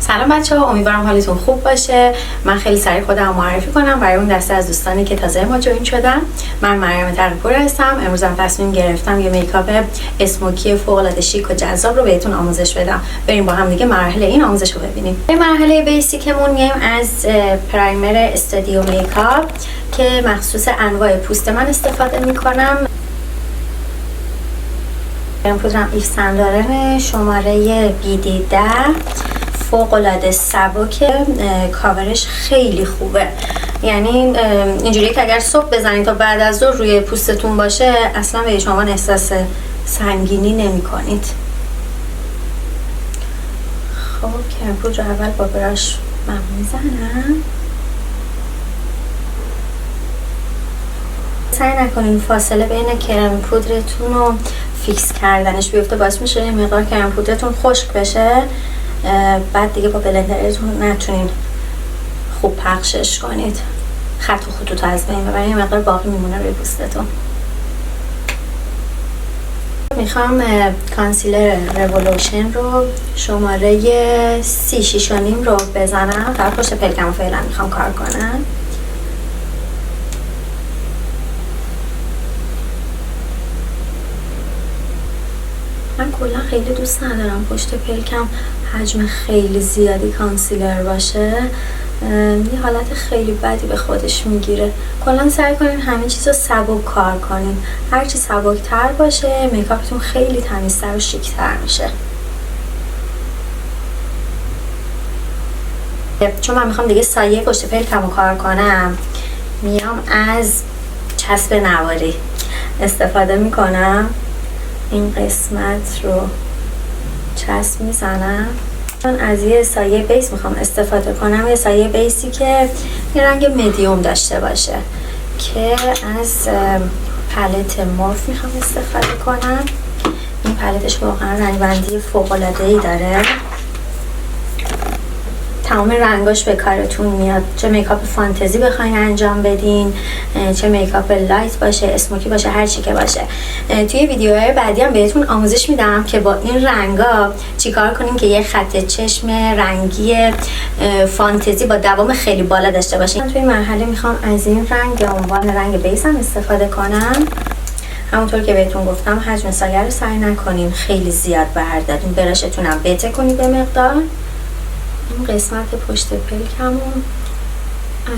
سلام بچه‌ها، امیدوارم حالتون خوب باشه. من خیلی سریع خودم معرفی کنم برای اون دسته از دوستانی که تازه ما جوین شدن. من مریم تقی‌پور هستم. امروز هم تصمیم گرفتم یه میکاپ اسموکی فوق‌العاده شیک و جذاب رو بهتون آموزش بدم. بریم با هم دیگه مرحله این آموزش رو ببینیم. این مرحله بیسیکمون میایم از پرایمر استودیو میکاپ که مخصوص انواع پوست من استفاده می‌کنم. پودرم ایف سن لورن شماره BD10 فوق‌العاده سبکه، کاورش خیلی خوبه. یعنی اینجوریه که اگر صبح بزنید تا بعد از ظهر روی پوستتون باشه اصلا به شما احساس سنگینی نمی کنید. خب کرم پودر رو اول با براش میزنم. سعی نکنین فاصله بین کرم پودرتون و فیکس کردنش بیفته، باعث میشه یه مقدار کرم پودرتون خشک بشه، بعد دیگه با بلندرتون نتونین خوب پخشش کنید، خط و خطوط از بین ببرین، یه مقدار باقی میمونه روی پوستتون. میخوام کانسیلر رولوشن رو شماره 36.5 رو بزنم. فقط پشت پلکمو فعلا میخوام کار کنم. من کلا خیلی دوست ندارم پشت پلکم حجم خیلی زیادی کانسیلر باشه، یه حالت خیلی بدی به خودش میگیره. کلا سعی کنین همه چیز رو سبک کار کنین، هرچی سبکتر باشه میکاپتون خیلی تمیزتر و شیکتر میشه. چون من میخوام دیگه سایه پشت پلکم رو کار کنم، میام از چسب نواری استفاده میکنم. این قسمت رو چسب میزنم. من از یه سایه بیس میخوام استفاده کنم، یه سایه بیسی که یه رنگ مدیوم داشته باشه که از پالت مورف میخوام استفاده کنم. این پالتش واقعا رنگبندی فوق‌العاده‌ای داره، تمام رنگاش به کارتون میاد، چه میکاپ فانتزی بخواین انجام بدین، چه میکاپ لایت باشه، اسموکی باشه، هر چی که باشه. توی ویدیوهای بعدی هم بهتون آموزش میدم که با این رنگا چیکار کنین که یه خط چشم رنگی فانتزی با دوام خیلی بالا داشته باشین. من توی مرحله میخوام از این رنگ به عنوان رنگ بیس هم استفاده کنم. همونطور که بهتون گفتم حجم سایه رو سعی نکنین خیلی زیاد بردارین، برشتون هم بته کنید به مقدار. این قسمت پشت پلکمو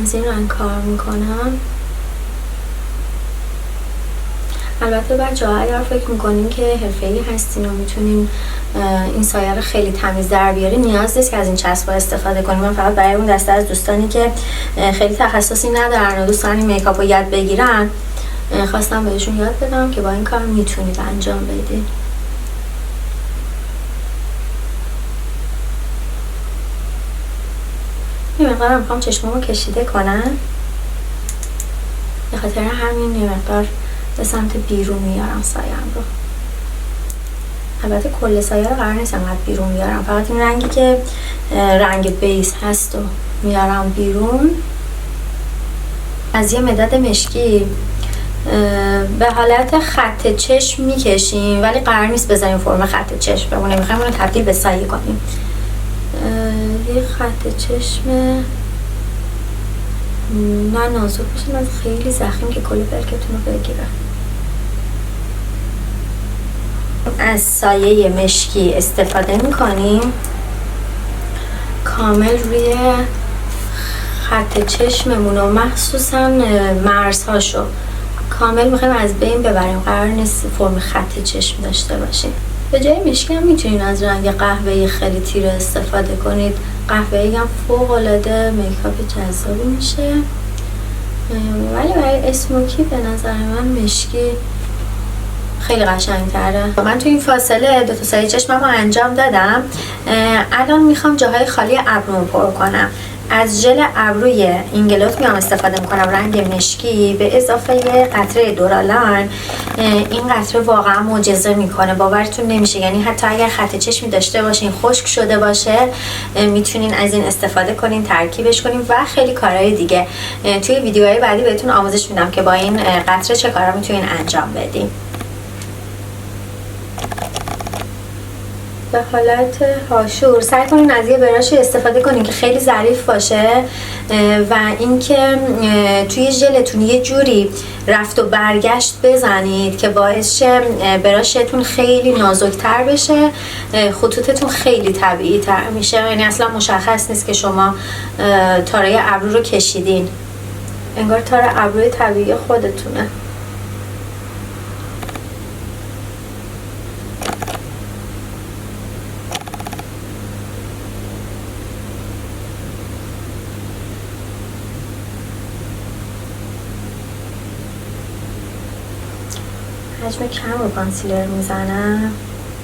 از این رنگ کار میکنم. البته بچه‌ها اگر فکر میکنین که حرفه‌ای هستین و میتونین این سایه رو خیلی تمیز در بیارین، نیاز نیست که از این چسب‌ها استفاده کنین. من فقط برای اون دسته از دوستانی که خیلی تخصصی ندارن و دوستان این میکاپ رو یاد بگیرن خواستم بهشون یاد بدم که با این کار میتونید انجام بدین. یه مقدار میخوام چشمامو کشیده کنم، به خاطر همین یه مقدار به سمت بیرون میارم سایم رو. البته کل سایه رو قرار نیست انقدر بیرون بیارم، فقط این رنگی که رنگ بیس هست و میارم بیرون. از یه مداد مشکی به حالت خط چشم میکشیم، ولی قرار نیست بذاریم فرم خط چشم بمونه، میخوایم اون رو تبدیل به سایه کنیم. یه خط چشم نه نازک باشه، نه خیلی ضخیم که کل پلکتون رو بگیره. از سایه مشکی استفاده میکنیم کامل روی خط چشممون و مخصوصا مرزهاشو کامل میخوایم از بین ببریم، قرار نیست فرم خط چشم داشته باشیم. به جای مشکی هم میتونین از رنگ قهوه‌ای خیلی تیره استفاده کنید. قهوه‌ای هم فوق‌العاده میکاپ جذابی میشه، ولی برای اسموکی به نظر من مشکی خیلی قشنگ‌تره. من تو این فاصله 2 تا سایه چشممو انجام دادم. الان میخوام جاهای خالی ابرومو پر کنم. از ژل ابروی اینگلوت میام استفاده میکنم، رنگ مشکی به اضافه یه قطره دورالان. این قطره واقعا معجزه میکنه، باورتون نمیشه. یعنی حتی اگر خط چشمی داشته باشین خشک شده باشه میتونین از این استفاده کنین، ترکیبش کنین و خیلی کارهای دیگه. توی ویدیوهای بعدی بهتون آموزش میدم که با این قطره چه کارا میتونین انجام بدین. به حالت هاشور. سعی کنین از یه براشی استفاده کنین که خیلی ظریف باشه و اینکه توی ژلتون یه جوری رفت و برگشت بزنید که باعث شه براشتون خیلی نازکتر بشه، خطوطتون خیلی طبیعی تر میشه. یعنی اصلا مشخص نیست که شما تارای ابرو رو کشیدین، انگار تار ابروی طبیعی خودتونه. حجم کم رو کانسیلر میزنم،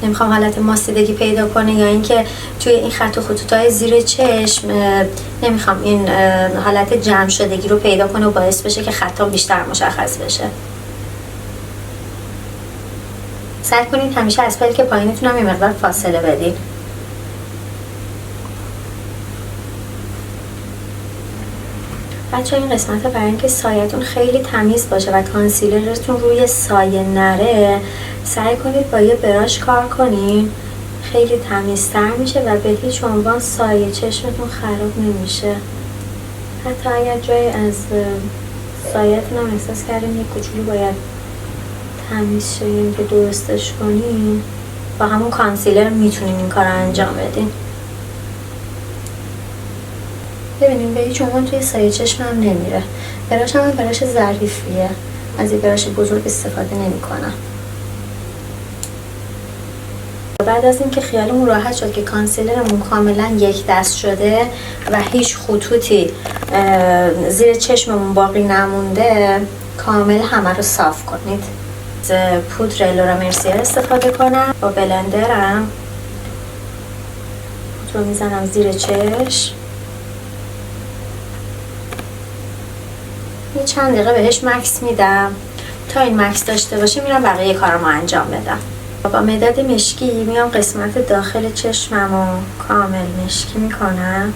نمیخوام حالت ماسیدگی پیدا کنه یا اینکه توی این خط و خطوطای زیر چشم نمیخوام این حالت جمع شدگی رو پیدا کنه و باعث بشه که خطام بیشتر مشخص بشه. سعی کنید همیشه از پلک پایینتون هم یه مقدار فاصله بدین. بچه این قسمت رو برای اینکه سایه‌تون خیلی تمیز باشه و کانسیلرتون روی سایه نره، سعی کنید با یه براش کار کنین، خیلی تمیزتر میشه و به هیچ عنوان سایه چشمتون خراب نمیشه. حتی اگر جای از سایه‌تون هم احساس کردین یه کوچولو باید تمیز شدین که درستش کنین، با همون کانسیلر میتونین این کار رو انجام بدین. ببینیم به هیچ عنوان توی سایه چشم هم نمیره. براش هم براش ظریفیه، از این براش بزرگ استفاده نمی کنم. بعد از اینکه خیالمون راحت شد که کانسیلرمون کاملا یک دست شده و هیچ خطوطی زیر چشممون باقی نمونده، کامل همه رو صاف کنید. از پودر لورا مرسیر استفاده کنم، با بلندرم پودر رو میزنم زیر چشم، یه چند دقیقه بهش مکس میدم تا این مکس داشته باشه، میرم بقیه کارمو انجام بدم. با مداد مشکی میام قسمت داخل چشممو کامل مشکی میکنم.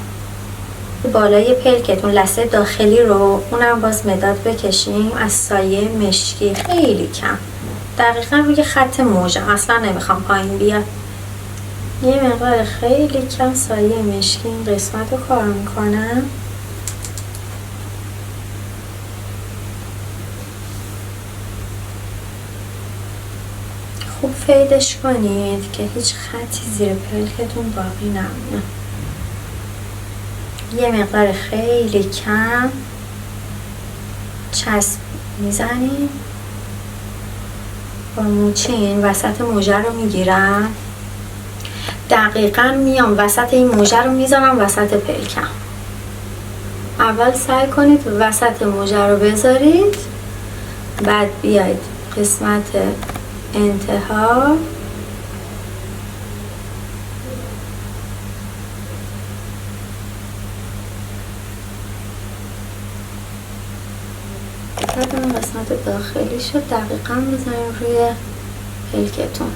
بالای پلکتون لثه داخلی رو اونم باز مداد بکشیم از سایه مشکی خیلی کم، دقیقا روی خط موجم، اصلا نمیخوام پایین بیاد. یه مقدار خیلی کم سایه مشکی این قسمت رو کار میکنم. خوب فیدش کنید که هیچ خطی زیر پلکتون باقی نمونه. یه مقدار خیلی کم چسب میزنیم با موچین، وسط موجه رو میگیرم، دقیقا میام وسط این موجه رو میذارم وسط پلکم. اول سعی کنید وسط موجه رو بذارید، بعد بیاید قسمت انتها بعد اون قسمت داخلی شد دقیقا بزنیم روی پلکتون.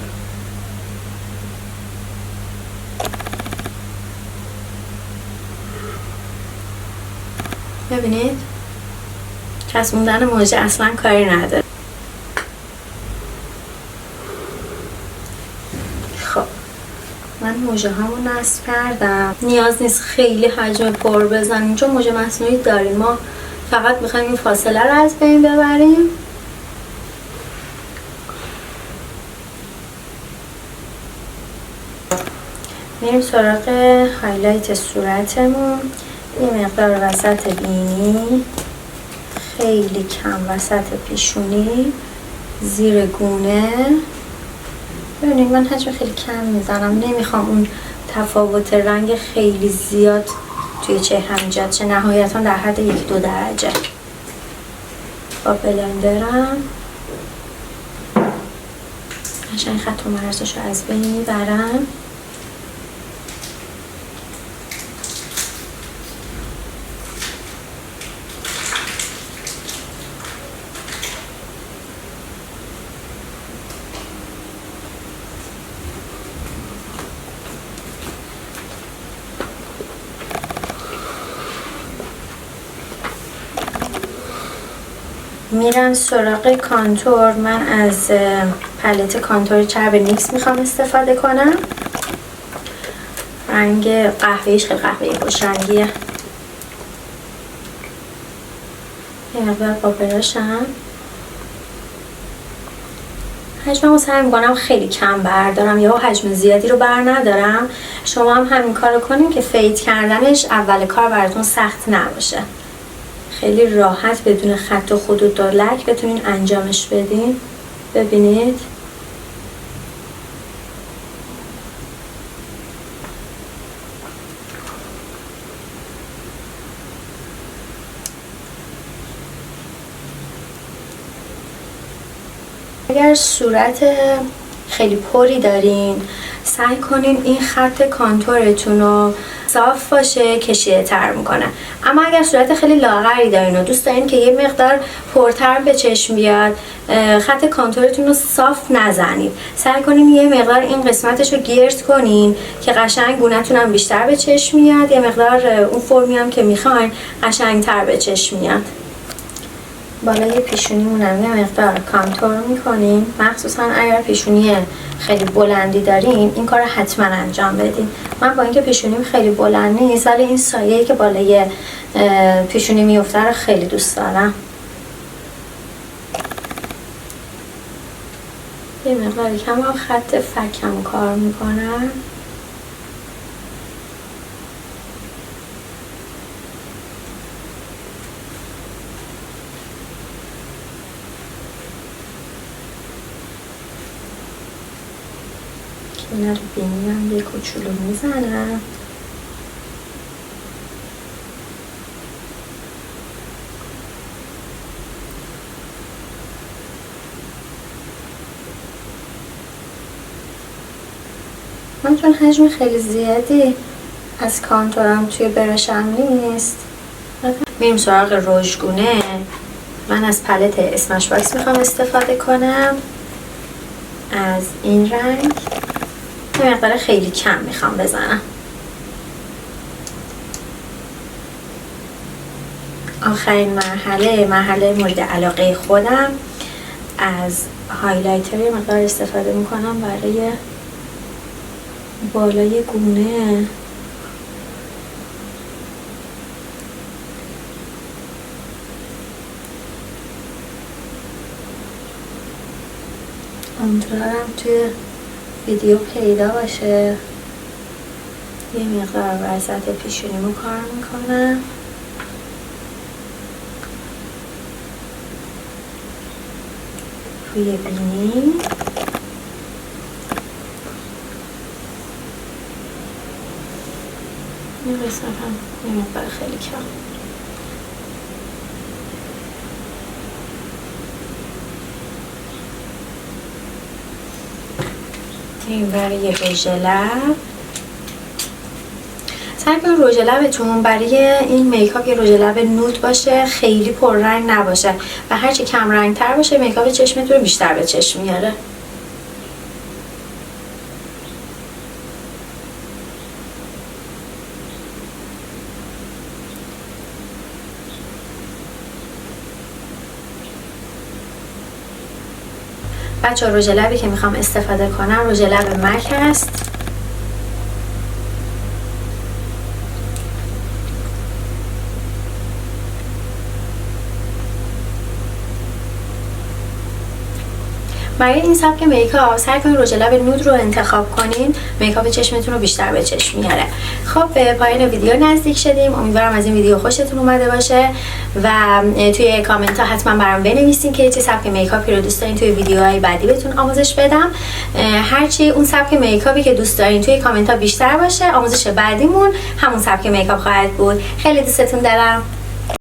ببینید چسبوندن موجه اصلا کاری نداره. من موجه همو نصب کردم، نیاز نیست خیلی حجم پر بزنیم چون موجه مصنوعی داریم، ما فقط میخوایم این فاصله رو از بین ببریم. میریم سراغ هایلایت صورتمون. یه مقدار وسط بینی، خیلی کم وسط پیشونی، زیر گونه. ببینید من حجم خیلی کم میزنم، نمیخوام اون تفاوت رنگ خیلی زیاد توی چهرم ایجاد شه، نهایتا در حد 1-2 درجه. با بلندرم قشنگ خط و مرزش رو از بین میبرم. میرم سراغ کانتور. من از پلت کانتور چرب نیکس میخوام استفاده کنم. رنگ قهوه‌ایش خیلی قهوه‌ای خوش رنگیه. یه مقدار با براشم حجممو سعی میکنم خیلی کم بردارم یا حجم زیادی رو بر ندارم. شما هم همین کارو کنین که فید کردنش اول کار براتون سخت نباشه، خیلی راحت بدون خط و خطوط و لک بتونین انجامش بدین. ببینید اگر صورت خیلی پری دارین سعی کنین این خط کانتورتون رو صاف باشه، کشیده تر میکنه. اما اگر صورت خیلی لاغری دارین و دوست دارین که یه مقدار پرتر به چشم بیاد، خط کانتورتون رو صاف نزنید، سعی کنین یه مقدار این قسمتش رو گرد کنین که قشنگ گونه‌تون هم بیشتر به چشم میاد، یه مقدار اون فرمی هم که میخواین قشنگتر به چشم میاد. بالای پیشونیمون هم یه مقدار کانتور میکنیم، مخصوصا اگر پیشونی خیلی بلندی دارین این کار حتما انجام بدین. من با اینکه پیشونیم خیلی بلند نیست ولی این سایه‌ای که بالای پیشونی میفته رو خیلی دوست دارم. یه مقداری کم هم خط فکم کار میکنم. کنار بینی هم یه کوچولو میزنم. من چون حجم خیلی زیادی از کانتورم توی برشم نیست، میریم سراغ رژگونه. من از پلت اسمش باکس میخوام استفاده کنم، از این رنگ یه مقدار خیلی کم میخوام بزنم. آخرین مرحله مورد علاقه خودم، از هایلایتر یه مقدار استفاده میکنم برای بالای گونه. امیدوارم توی ویدیو پیدا باشه. یه مقدار وسط پیشونیمو کار میکنم. روی بینی این قسمت هم یه مقدار خیلی کم. این برای رژ لب. سعی کنید رژ لبتون برای این میکاپ یه رژ لب نود باشه، خیلی پررنگ نباشه و هرچی کم رنگ تر باشه میکاپ چشمتون رو بیشتر به چشم میاره. بچه رژ لبی که میخوام استفاده کنم رژ لب مک هست. برای این سبک میکاپ سعی کنید رژ لب نود رو انتخاب کنین، میکاپ چشمتون رو بیشتر به چشم میاره. خب به پایان ویدیو نزدیک شدیم. امیدوارم از این ویدیو خوشتون اومده باشه و توی کامنت ها حتما برام بنویسین که چه سبک میکاپی رو دوست دارین توی ویدیوهای بعدی بهتون آموزش بدم. هرچی اون سبک میکاپی که دوست دارین توی کامنت ها بیشتر باشه، آموزش بعدیمون همون سبک میکاپ خواهد بود. خیلی دوستتون دارم.